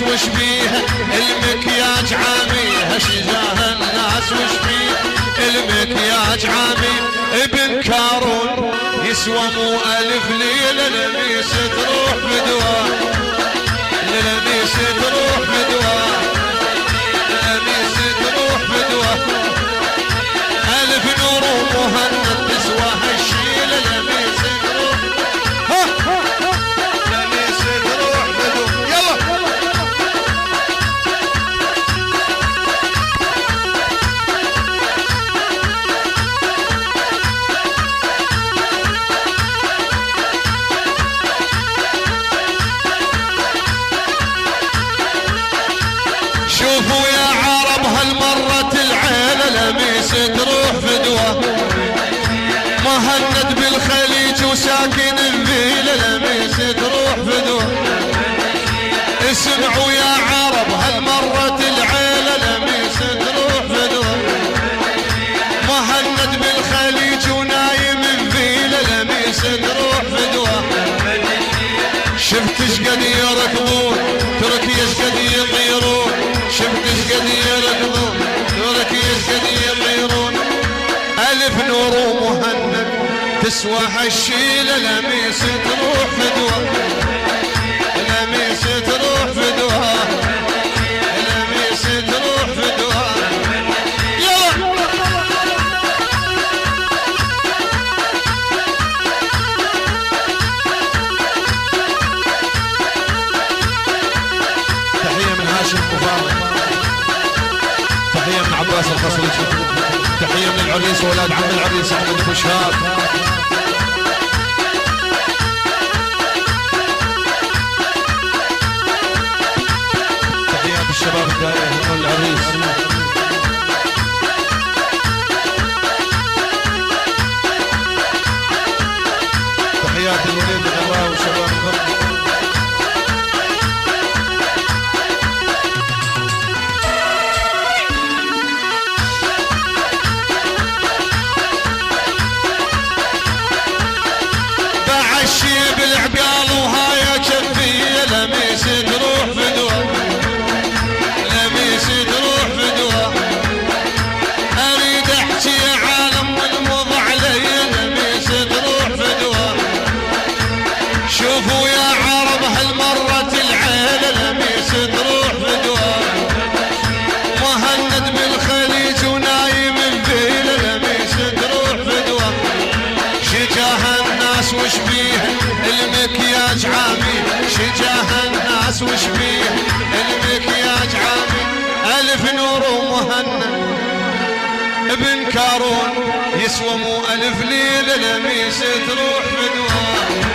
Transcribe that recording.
الناس وش بيها المكياج عاميها شجاه الناس وش بيها المكياج عاميها ابن كارون يسوى مو ألف ليلة لميس تروح بدواه لميس تروح بدواه لميس تروح بدواه ألف نور ومهند تسوى هالشيلة لميس تروح لميس تروح بدواه يلا شوفوا يا عرب هالمرة العيلة لميس تروح فدوة مهند بالخليج وساكن الفيلة لميس تروح فدوة اسمعوا يا عرب هالمرة العيلة لميس تروح فدوة مهند بالخليج ونايم الفيلة لميس تروح فدوة شفت شقد يركضون تركي شقد يطيرون شفت شقد يركضون تركي شقد يطيرون ألف نور ومهند تسوى هالشيلة لميس تروح فدوة لميس تروح فدوة لميس تروح فدوة يلا تحية من هاشم الطفاوي تحية من عباس الخصرجي تحية من العريس وولاد عم العريس احمد ابو شهاب تحيات الشباب الدائرة من العريس تحيات الوليد الغراوي وشباب الغرب بالعقال وهاي كفية لميس تروح فدوة لميس تروح فدوة اريد احكي عالم والموضوع علي لميس تروح فدوة شوفوا يا عرب هالمرة العيلة لميس تروح فدوة مهند بالخليج ونايم الفيلة لميس تروح فدوة شجاه الناس وش بيها المكياج عامي شجاه الناس وش بيه المكياج عامي ألف نور ومهند ابن كارون يسوى مو ألف ليلة لميس تروح بدواه